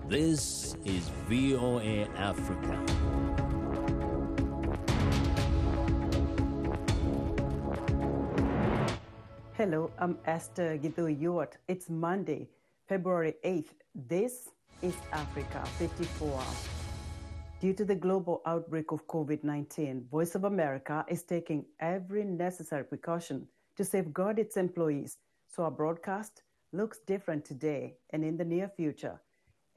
This is VOA Africa. Hello, I'm Esther Githui-Ewart. It's Monday, February 8th. This is Africa 54. Due to the global outbreak of COVID-19, Voice of America is taking every necessary precaution to safeguard its employees, so our broadcast looks different today and in the near future,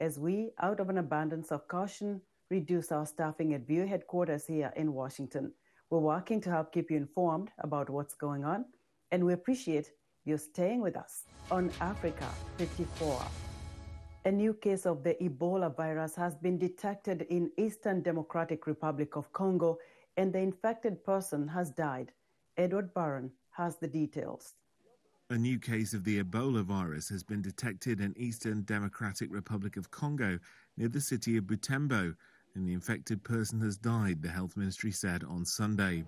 as we, out of an abundance of caution, reduce our staffing at VOA headquarters here in Washington. We're working to help keep you informed about what's going on, and we appreciate you staying with us on Africa 54. A new case of the Ebola virus has been detected in Eastern Democratic Republic of Congo, and the infected person has died. Edward Barron has the details. A new case of the Ebola virus has been detected in Eastern Democratic Republic of Congo near the city of Butembo, and the infected person has died, the health ministry said on Sunday.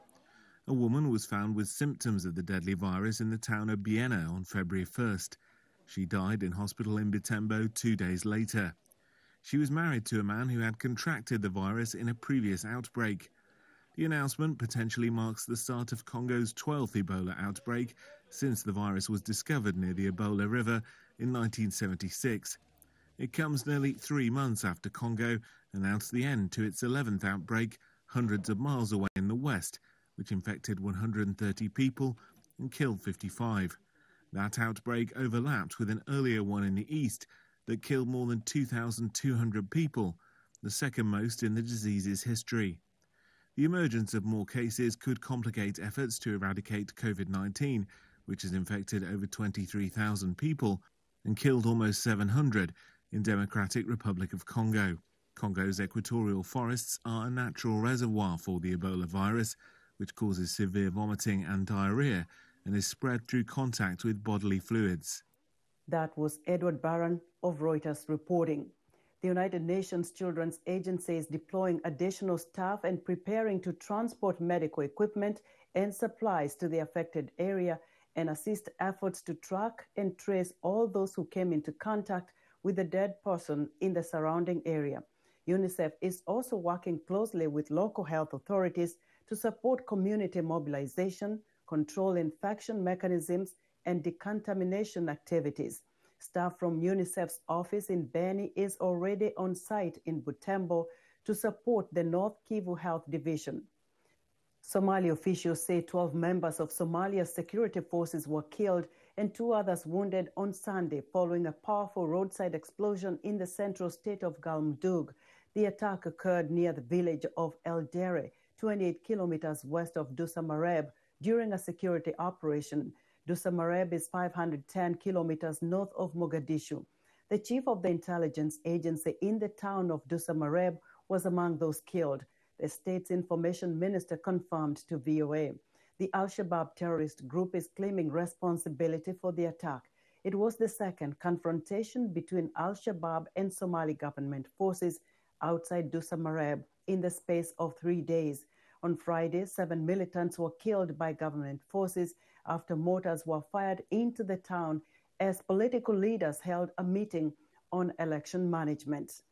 A woman was found with symptoms of the deadly virus in the town of Biena on February 1st. She died in hospital in Butembo 2 days later. She was married to a man who had contracted the virus in a previous outbreak. The announcement potentially marks the start of Congo's 12th Ebola outbreak since the virus was discovered near the Ebola River in 1976. It comes nearly 3 months after Congo announced the end to its 11th outbreak hundreds of miles away in the west, which infected 130 people and killed 55. That outbreak overlapped with an earlier one in the east that killed more than 2,200 people, the second most in the disease's history. The emergence of more cases could complicate efforts to eradicate COVID-19, which has infected over 23,000 people and killed almost 700 in Democratic Republic of Congo. Congo's equatorial forests are a natural reservoir for the Ebola virus, which causes severe vomiting and diarrhea and is spread through contact with bodily fluids. That was Edward Barron of Reuters reporting. The United Nations Children's Agency is deploying additional staff and preparing to transport medical equipment and supplies to the affected area and assist efforts to track and trace all those who came into contact with a dead person in the surrounding area. UNICEF is also working closely with local health authorities to support community mobilization, control infection mechanisms, and decontamination activities. Staff from UNICEF's office in Beni is already on site in Butembo to support the North Kivu Health Division. Somali officials say 12 members of Somalia's security forces were killed and 2 others wounded on Sunday following a powerful roadside explosion in the central state of Galmudug. The attack occurred near the village of Dhere, 28 kilometers west of Dhusamareb, during a security operation. Dhusamareb is 510 kilometers north of Mogadishu. The chief of the intelligence agency in the town of Dhusamareb was among those killed. The state's information minister confirmed to VOA. The al-Shabab terrorist group is claiming responsibility for the attack. It was the second confrontation between al-Shabab and Somali government forces outside Dhusamareb in the space of 3 days. On Friday, 7 militants were killed by government forces after mortars were fired into the town as political leaders held a meeting on election management.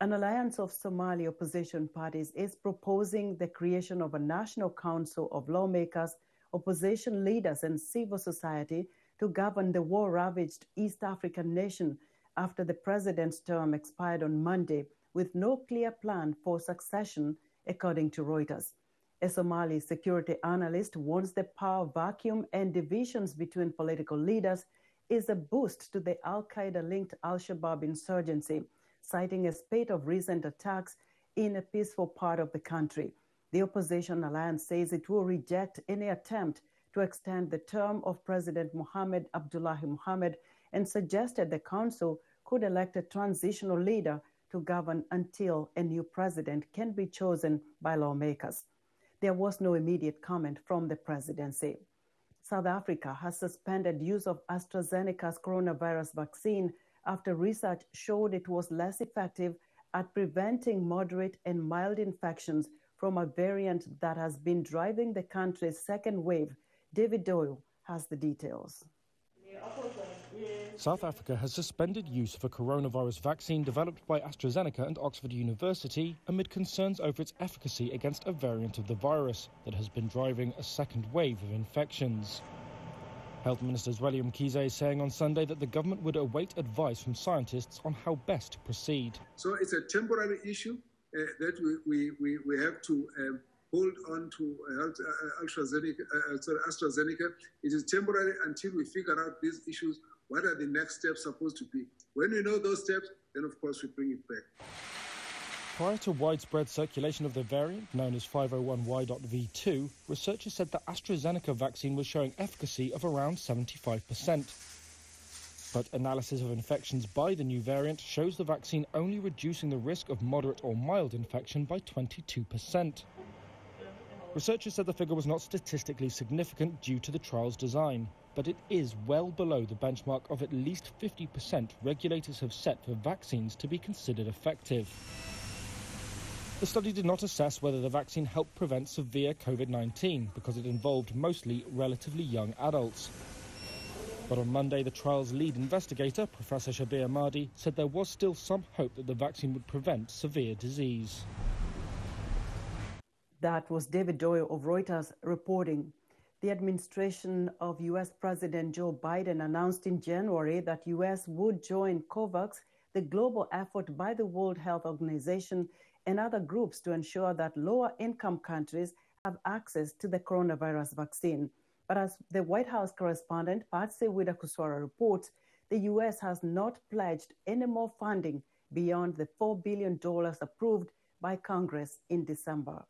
An alliance of Somali opposition parties is proposing the creation of a national council of lawmakers, opposition leaders, and civil society to govern the war-ravaged East African nation after the president's term expired on Monday, with no clear plan for succession, according to Reuters. A Somali security analyst warns the power vacuum and divisions between political leaders is a boost to the al-Qaeda-linked al-Shabab insurgency, citing a spate of recent attacks in a peaceful part of the country. The opposition alliance says it will reject any attempt to extend the term of President Mohamed Abdullahi Mohamed and suggested the council could elect a transitional leader to govern until a new president can be chosen by lawmakers. There was no immediate comment from the presidency. South Africa has suspended use of Astrazeneca's coronavirus vaccine after research showed it was less effective at preventing moderate and mild infections from a variant that has been driving the country's second wave. David Doyle has the details. South Africa has suspended use of a coronavirus vaccine developed by Astrazeneca and Oxford University amid concerns over its efficacy against a variant of the virus that has been driving a second wave of infections. Health Minister Zweli Mkhize saying on Sunday that the government would await advice from scientists on how best to proceed. So it's a temporary issue that we have to hold on to Astrazeneca. It is temporary until we figure out these issues. What are the next steps supposed to be? When we know those steps, then of course we bring it back. Prior to widespread circulation of the variant, known as 501Y.V2, researchers said the AstraZeneca vaccine was showing efficacy of around 75%. But analysis of infections by the new variant shows the vaccine only reducing the risk of moderate or mild infection by 22%. Researchers said the figure was not statistically significant due to the trial's design, but it is well below the benchmark of at least 50% regulators have set for vaccines to be considered effective. The study did not assess whether the vaccine helped prevent severe COVID-19 because it involved mostly relatively young adults. But on Monday, the trial's lead investigator, Professor Shabir Mahdi, said there was still some hope that the vaccine would prevent severe disease. That was David Doyle of Reuters reporting. The administration of U.S. President Joe Biden announced in January that U.S. would join COVAX, the global effort by the World Health Organization and other groups to ensure that lower-income countries have access to the coronavirus vaccine. But as the White House correspondent Patsy Widakuswara reports, the U.S. has not pledged any more funding beyond the $4 billion approved by Congress in December.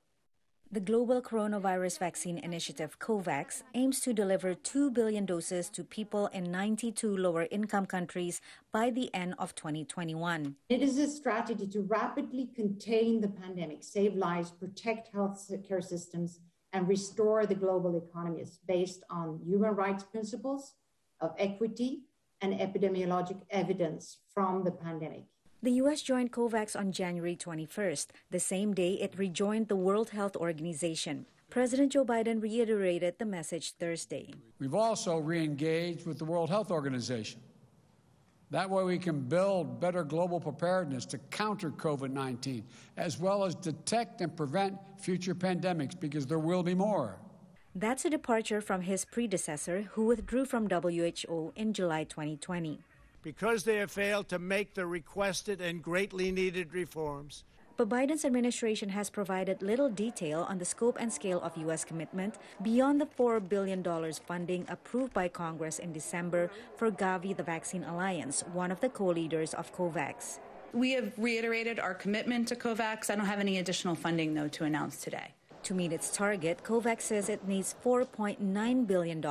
The Global Coronavirus Vaccine Initiative, COVAX, aims to deliver 2 billion doses to people in 92 lower-income countries by the end of 2021. It is a strategy to rapidly contain the pandemic, save lives, protect health care systems, and restore the global economies based on human rights principles of equity and epidemiologic evidence from the pandemic. The U.S. joined COVAX on January 21st, the same day it rejoined the World Health Organization. President Joe Biden reiterated the message Thursday. We've also re-engaged with the World Health Organization. That way we can build better global preparedness to counter COVID-19, as well as detect and prevent future pandemics, because there will be more. That's a departure from his predecessor, who withdrew from WHO in July 2020. Because they have failed to make the requested and greatly needed reforms. But Biden's administration has provided little detail on the scope and scale of U.S. commitment beyond the $4 billion funding approved by Congress in December for Gavi, the Vaccine Alliance, one of the co-leaders of COVAX. We have reiterated our commitment to COVAX. I don't have any additional funding, though, to announce today. To meet its target, COVAX says it needs $4.9 billion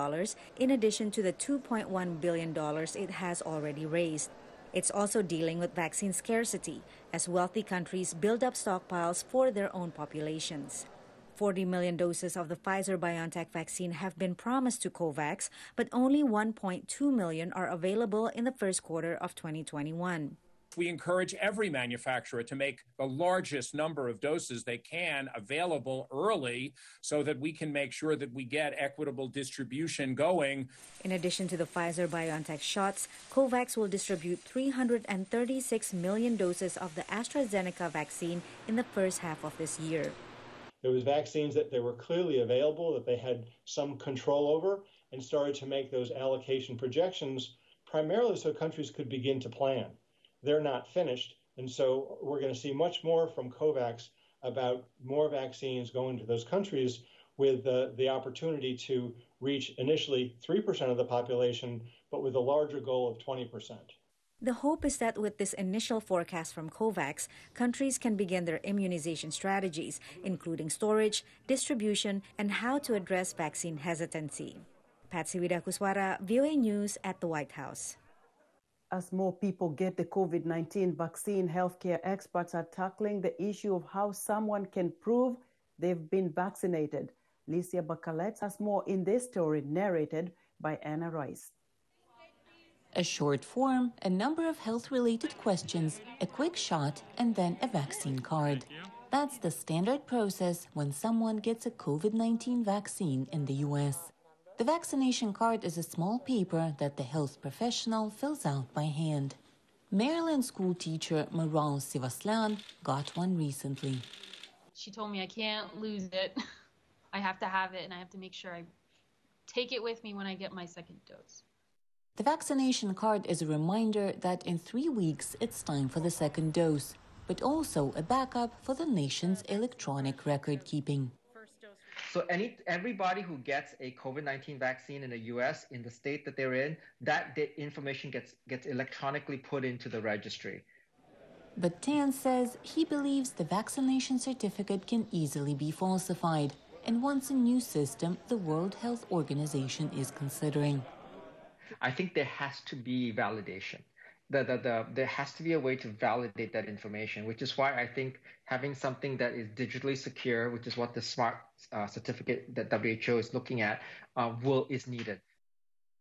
in addition to the $2.1 billion it has already raised. It's also dealing with vaccine scarcity as wealthy countries build up stockpiles for their own populations. 40 million doses of the Pfizer-BioNTech vaccine have been promised to COVAX, but only 1.2 million are available in the first quarter of 2021. We encourage every manufacturer to make the largest number of doses they can available early so that we can make sure that we get equitable distribution going. In addition to the Pfizer-BioNTech shots, COVAX will distribute 336 million doses of the Astrazeneca vaccine in the first half of this year. There was vaccines that they were clearly available, that they had some control over, and started to make those allocation projections primarily so countries could begin to plan. They're not finished, and so we're going to see much more from COVAX about more vaccines going to those countries with the opportunity to reach initially 3% of the population, but with a larger goal of 20%. The hope is that with this initial forecast from COVAX, countries can begin their immunization strategies, including storage, distribution, and how to address vaccine hesitancy. Patsy Widakuswara, VOA News at the White House. As more people get the COVID-19 vaccine, healthcare experts are tackling the issue of how someone can prove they've been vaccinated. Licia Bakalet has more in this story narrated by Anna Rice. A short form, a number of health-related questions, a quick shot, and then a vaccine card. That's the standard process when someone gets a COVID-19 vaccine in the U.S. The vaccination card is a small paper that the health professional fills out by hand. Maryland school teacher Maral Sivaslan got one recently. She told me I can't lose it. I have to have it, and I have to make sure I take it with me when I get my second dose. The vaccination card is a reminder that in 3 weeks it's time for the second dose, but also a backup for the nation's electronic record keeping. So everybody who gets a COVID-19 vaccine in the U.S., in the state that they're in, that information gets electronically put into the registry. But Tan says he believes the vaccination certificate can easily be falsified and wants a new system the World Health Organization is considering. I think there has to be validation. There has to be a way to validate that information, which is why I think having something that is digitally secure, which is what the SMART certificate that WHO is looking at, is needed.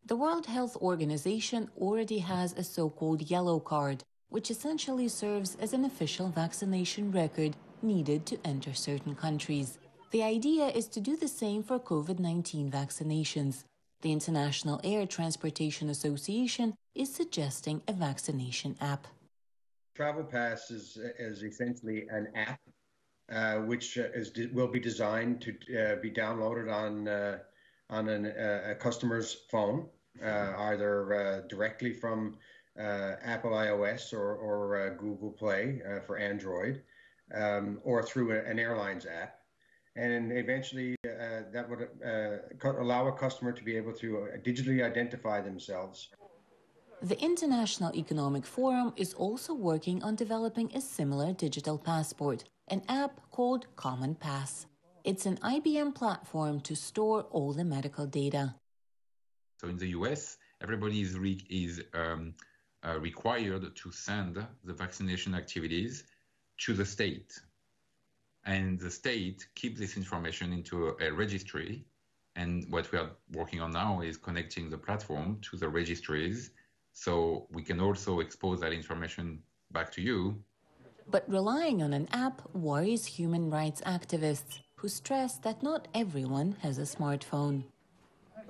The World Health Organization already has a so-called yellow card, which essentially serves as an official vaccination record needed to enter certain countries. The idea is to do the same for COVID-19 vaccinations. The International Air Transportation Association is suggesting a vaccination app. Travel Pass is essentially an app which will be designed to be downloaded on a customer's phone, either directly from Apple iOS or Google Play for Android, or through an airline's app. And eventually that would allow a customer to be able to digitally identify themselves. The International Economic Forum is also working on developing a similar digital passport, an app called Common Pass. It's an IBM platform to store all the medical data. So in the US, everybody is required to send the vaccination activities to the state. And the state keeps this information into a registry. And what we are working on now is connecting the platform to the registries so we can also expose that information back to you. But relying on an app worries human rights activists who stress that not everyone has a smartphone.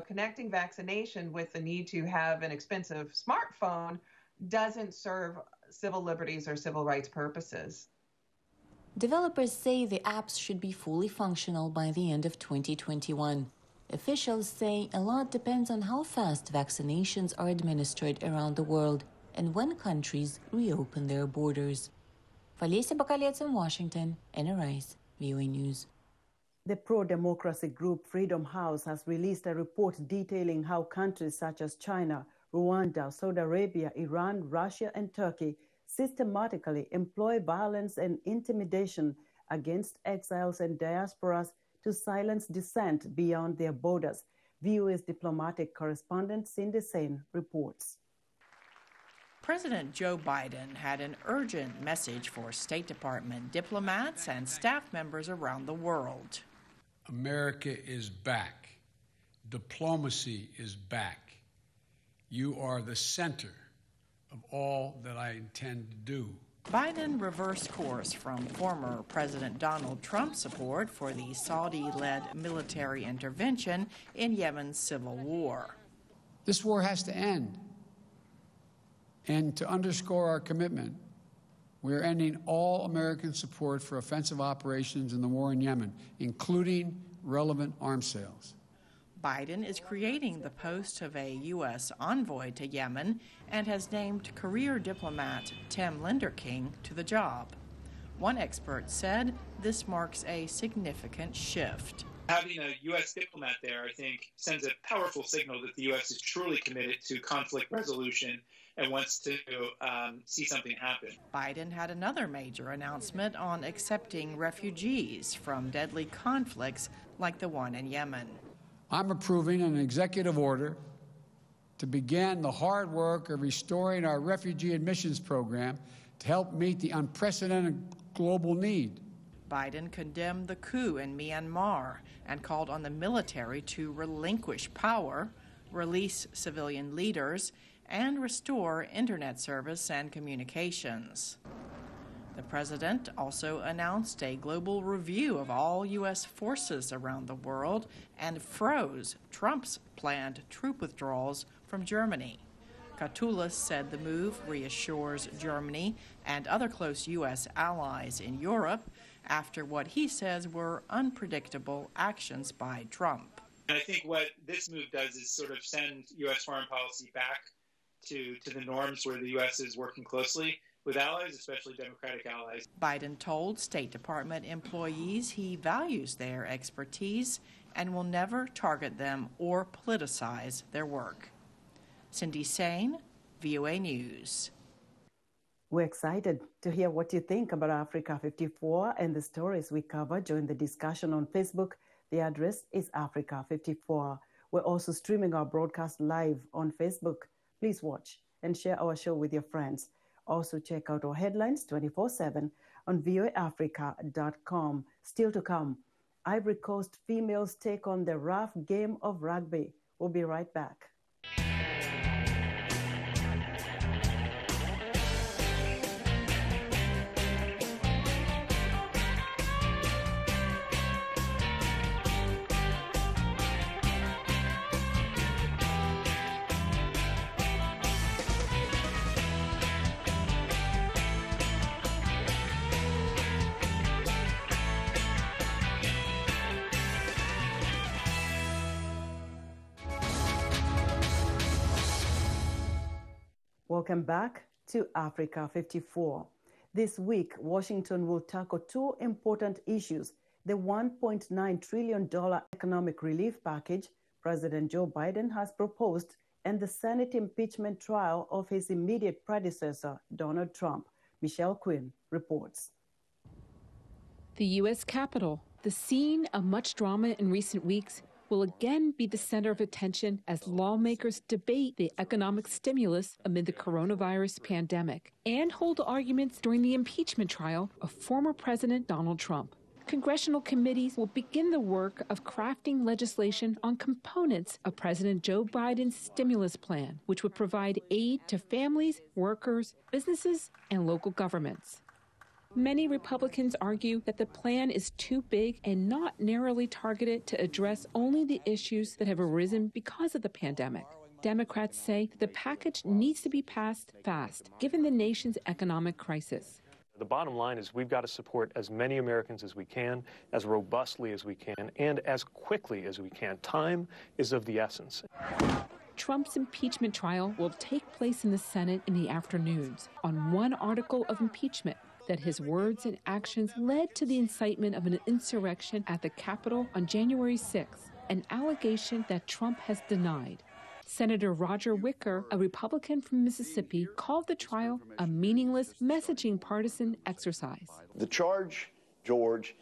Connecting vaccination with the need to have an expensive smartphone doesn't serve civil liberties or civil rights purposes. Developers say the apps should be fully functional by the end of 2021. Officials say a lot depends on how fast vaccinations are administered around the world and when countries reopen their borders. Valesya Bakalets in Washington, NRI's VOA News. The pro-democracy group Freedom House has released a report detailing how countries such as China, Rwanda, Saudi Arabia, Iran, Russia, and Turkey systematically employ violence and intimidation against exiles and diasporas to silence dissent beyond their borders. VOA's diplomatic correspondent Cindy Sain reports. President Joe Biden had an urgent message for State Department diplomats and staff members around the world. America is back. Diplomacy is back. You are the center of all that I intend to do. Biden reversed course from former President Donald Trump's support for the Saudi-led military intervention in Yemen's civil war. This war has to end. And to underscore our commitment, we are ending all American support for offensive operations in the war in Yemen, including relevant arms sales. Biden is creating the post of a U.S. envoy to Yemen and has named career diplomat Tim Linderking to the job. One expert said this marks a significant shift. Having a U.S. diplomat there, I think, sends a powerful signal that the U.S. is truly committed to conflict resolution and wants to see something happen. Biden had another major announcement on accepting refugees from deadly conflicts like the one in Yemen. I'm approving an executive order to begin the hard work of restoring our refugee admissions program to help meet the unprecedented global need. Biden condemned the coup in Myanmar and called on the military to relinquish power, release civilian leaders, and restore internet service and communications. The president also announced a global review of all U.S. forces around the world and froze Trump's planned troop withdrawals from Germany. Katoulis said the move reassures Germany and other close U.S. allies in Europe after what he says were unpredictable actions by Trump. And I think what this move does is sort of send U.S. foreign policy back to the norms where the U.S. is working closely with allies, especially Democratic allies. Biden told State Department employees he values their expertise and will never target them or politicize their work. Cindy Sain, VOA News. We're excited to hear what you think about Africa 54 and the stories we cover during the discussion on Facebook. The address is Africa 54. We're also streaming our broadcast live on Facebook. Please watch and share our show with your friends. Also check out our headlines 24/7 on voaafrica.com. Still to come, Ivory Coast females take on the rough game of rugby. We'll be right back. Welcome back to Africa 54. This week, Washington will tackle two important issues: the $1.9 trillion economic relief package President Joe Biden has proposed and the Senate impeachment trial of his immediate predecessor, Donald Trump. Michelle Quinn reports. The U.S. Capitol, the scene of much drama in recent weeks, will again be the center of attention as lawmakers debate the economic stimulus amid the coronavirus pandemic and hold arguments during the impeachment trial of former President Donald Trump. Congressional committees will begin the work of crafting legislation on components of President Joe Biden's stimulus plan, which would provide aid to families, workers, businesses, and local governments. Many Republicans argue that the plan is too big and not narrowly targeted to address only the issues that have arisen because of the pandemic. Democrats say that the package needs to be passed fast, given the nation's economic crisis. The bottom line is we've got to support as many Americans as we can, as robustly as we can, and as quickly as we can. Time is of the essence. Trump's impeachment trial will take place in the Senate in the afternoons on one article of impeachment: that his words and actions led to the incitement of an insurrection at the Capitol on January 6th, an allegation that Trump has denied. Senator Roger Wicker, a Republican from Mississippi, called the trial a meaningless messaging partisan exercise. The charge, George,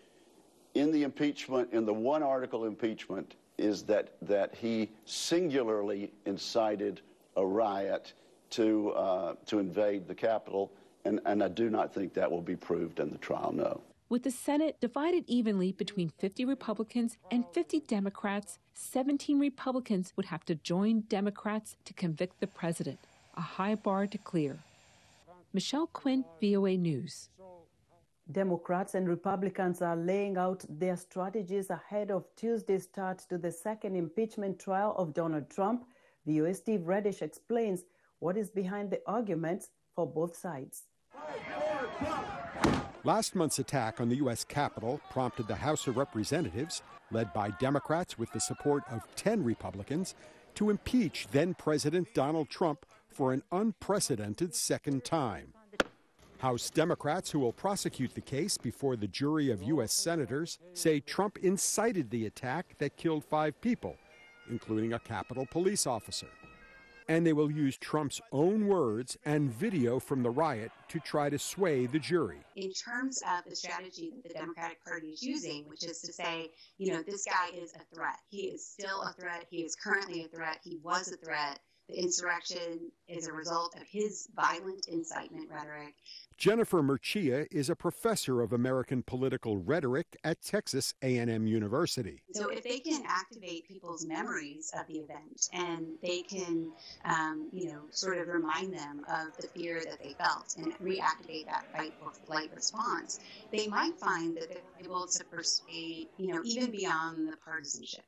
in the impeachment, in the one article impeachment, is that he singularly incited a riot to invade the Capitol. And I do not think that will be proved in the trial, no. With the Senate divided evenly between 50 Republicans and 50 Democrats, 17 Republicans would have to join Democrats to convict the president, a high bar to clear. Michelle Quinn, VOA News. Democrats and Republicans are laying out their strategies ahead of Tuesday's start to the second impeachment trial of Donald Trump. VOA Steve Reddish explains what is behind the arguments for both sides. Last month's attack on the U.S. Capitol prompted the House of Representatives, led by Democrats with the support of 10 Republicans, to impeach then-President Donald Trump for an unprecedented second time. House Democrats, who will prosecute the case before the jury of U.S. senators, say Trump incited the attack that killed 5 people, including a Capitol police officer. And they will use Trump's own words and video from the riot to try to sway the jury. In terms of the strategy that the Democratic Party is using, which is to say, this guy is a threat. He is still a threat. He is currently a threat. He was a threat. The insurrection is a result of his violent incitement rhetoric. Jennifer Murcia is a professor of American political rhetoric at Texas A&M University. So if they can activate people's memories of the event and they can, sort of remind them of the fear that they felt and reactivate that fight or flight response, they might find that they're able to persuade, even beyond the partisanship.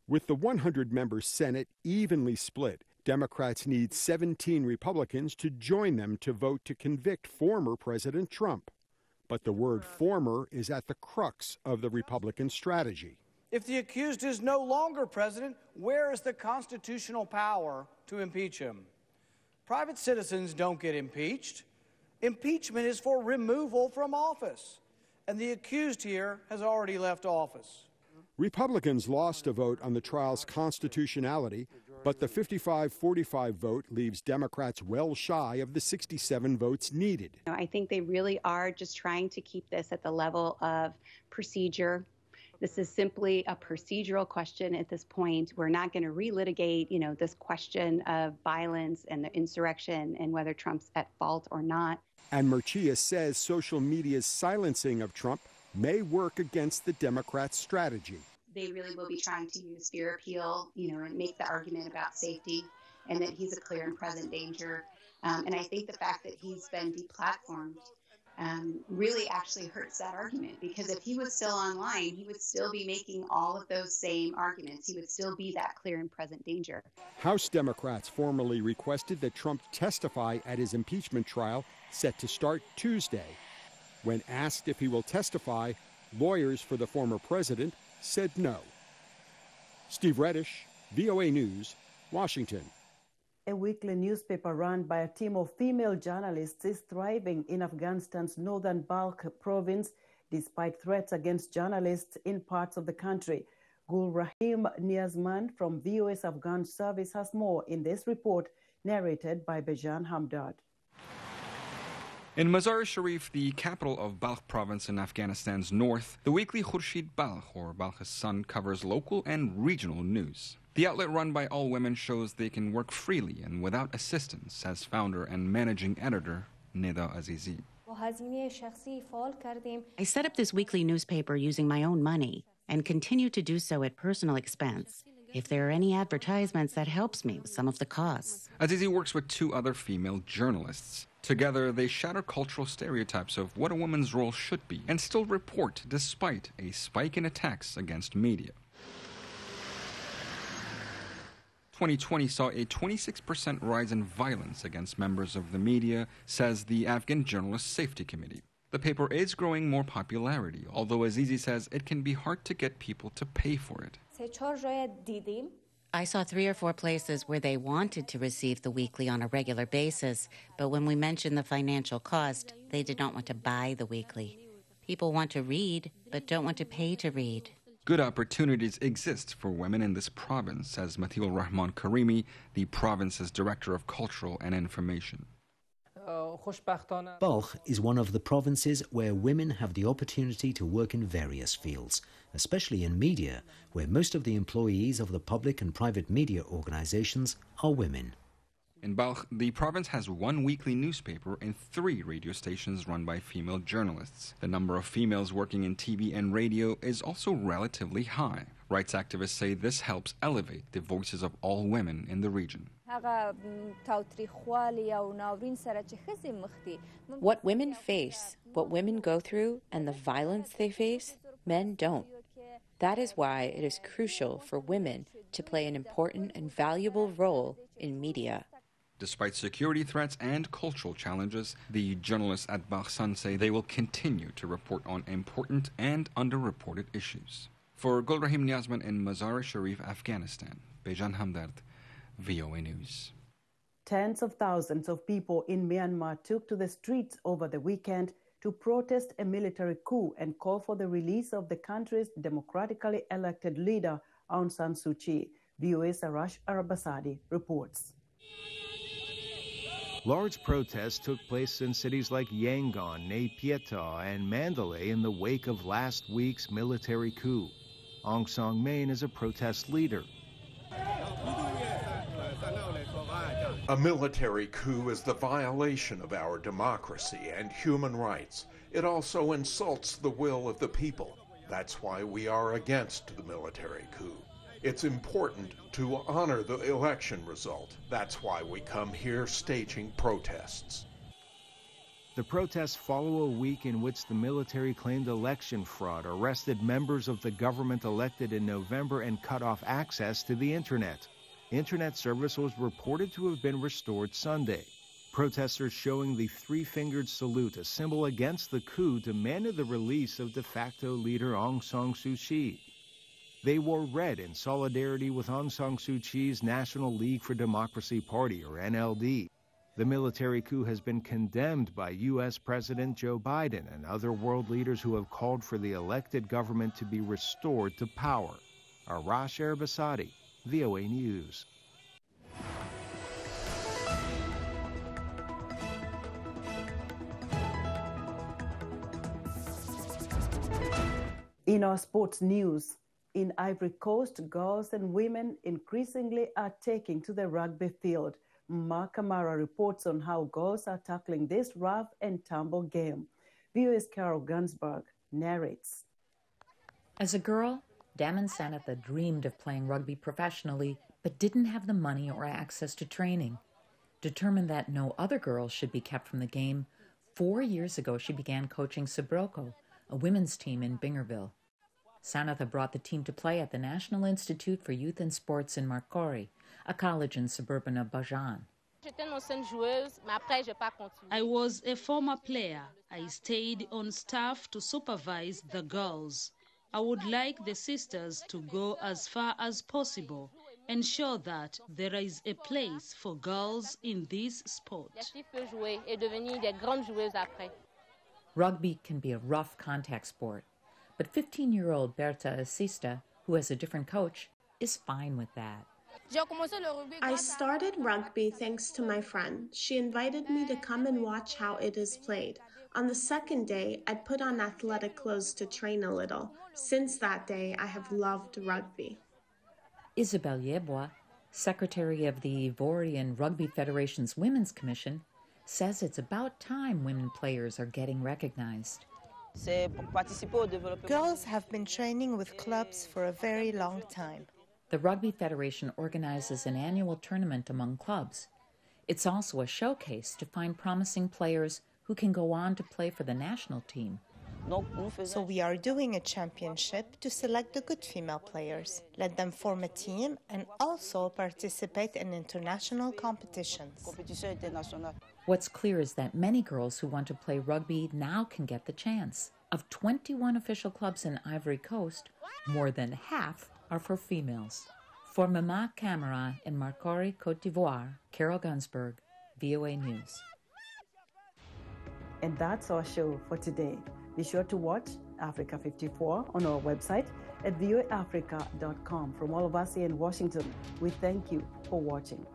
With the 100-member Senate evenly split, Democrats need 17 Republicans to join them to vote to convict former President Trump. But the word former is at the crux of the Republican strategy. If the accused is no longer president, where is the constitutional power to impeach him? Private citizens don't get impeached. Impeachment is for removal from office. And the accused here has already left office. Republicans lost a vote on the trial's constitutionality, but the 55-45 vote leaves Democrats well shy of the 67 votes needed. I think they really are just trying to keep this at the level of procedure. This is simply a procedural question at this point. We're not going to relitigate, this question of violence and the insurrection and whether Trump's at fault or not. And Murcia says social media's silencing of Trump may work against the Democrats' strategy. They really will be trying to use fear appeal, and make the argument about safety and that he's a clear and present danger. And I think the fact that he's been deplatformed really actually hurts that argument, because if he was still online, he would still be making all of those same arguments. He would still be that clear and present danger. House Democrats formally requested that Trump testify at his impeachment trial set to start Tuesday. When asked if he will testify, lawyers for the former president said no. Steve Reddish, VOA News, Washington. A weekly newspaper run by a team of female journalists is thriving in Afghanistan's northern Balkh province despite threats against journalists in parts of the country. Gul Rahim Niazman from VOA's Afghan service has more in this report, narrated by Bejan Hamdard. In Mazar-e-Sharif, the capital of Balkh province in Afghanistan's north, the weekly Khurshid Balkh, or Balkh's Sun, covers local and regional news. The outlet run by all women shows they can work freely and without assistance, says founder and managing editor Nida Azizi. I set up this weekly newspaper using my own money and continue to do so at personal expense. If there are any advertisements, that helps me with some of the costs. Azizi works with two other female journalists. Together, they shatter cultural stereotypes of what a woman's role should be and still report despite a spike in attacks against media. 2020 saw a 26% rise in violence against members of the media, says the Afghan Journalist Safety Committee. The paper is growing more popularity, although Azizi says it can be hard to get people to pay for it. I saw 3 or 4 places where they wanted to receive the weekly on a regular basis, but when we mentioned the financial cost, they did not want to buy the weekly. People want to read, but don't want to pay to read. Good opportunities exist for women in this province, says Mathil Rahman Karimi, the province's Director of Cultural and Information. Balkh is one of the provinces where women have the opportunity to work in various fields, especially in media, where most of the employees of the public and private media organizations are women. In Balkh, the province has 1 weekly newspaper and 3 radio stations run by female journalists. The number of females working in TV and radio is also relatively high. Rights activists say this helps elevate the voices of all women in the region. What women face, what women go through, and the violence they face, men don't. That is why it is crucial for women to play an important and valuable role in media. Despite security threats and cultural challenges, the journalists at Balkh Sun say they will continue to report on important and underreported issues. For Gulrahim Niazman in Mazar-e-Sharif, Afghanistan, Bejan Hamdard, VOA News. Tens of thousands of people in Myanmar took to the streets over the weekend to protest a military coup and call for the release of the country's democratically elected leader, Aung San Suu Kyi. VOA's Arash Arabasadi reports. Large protests took place in cities like Yangon, Nay Pyi Taw, and Mandalay in the wake of last week's military coup. Aung San Suu Kyi is a protest leader. A military coup is the violation of our democracy and human rights. It also insults the will of the people. That's why we are against the military coup. It's important to honor the election result. That's why we come here staging protests. The protests follow a week in which the military claimed election fraud, arrested members of the government elected in November, and cut off access to the internet. Internet service was reported to have been restored Sunday. Protesters showing the three-fingered salute, a symbol against the coup, demanded the release of de facto leader Aung San Suu Kyi. They wore red in solidarity with Aung San Suu Kyi's National League for Democracy Party, or NLD. The military coup has been condemned by U.S. President Joe Biden and other world leaders who have called for the elected government to be restored to power. Arash Erbasadi, VOA News. In our sports news, in Ivory Coast, girls and women increasingly are taking to the rugby field. Mark Kamara reports on how girls are tackling this rough and tumble game. VOA's Carol Gunsberg narrates. As a girl, Daman Sanatha dreamed of playing rugby professionally, but didn't have the money or access to training. Determined that no other girls should be kept from the game, 4 years ago she began coaching Sabroko, a women's team in Bingerville. Sanatha brought the team to play at the National Institute for Youth and Sports in Marcory, a college in suburban Abidjan. I was a former player. I stayed on staff to supervise the girls. I would like the sisters to go as far as possible, ensure that there is a place for girls in this sport. Rugby can be a rough contact sport, but 15-year-old Berta Assista, who has a different coach, is fine with that. I started rugby thanks to my friend. She invited me to come and watch how it is played. On the second day, I put on athletic clothes to train a little. Since that day, I have loved rugby. Isabelle Yeboah, secretary of the Ivorian Rugby Federation's Women's Commission, says it's about time women players are getting recognized. Girls have been training with clubs for a very long time. The Rugby Federation organizes an annual tournament among clubs. It's also a showcase to find promising players who can go on to play for the national team. So we are doing a championship to select the good female players, let them form a team, and also participate in international competitions. What's clear is that many girls who want to play rugby now can get the chance. Of 21 official clubs in Ivory Coast, more than half are for females. For Mama Camera in Marcory, Côte d'Ivoire, Carol Gunsberg, VOA News. And that's our show for today. Be sure to watch Africa 54 on our website at voaafrica.com. From all of us here in Washington, we thank you for watching.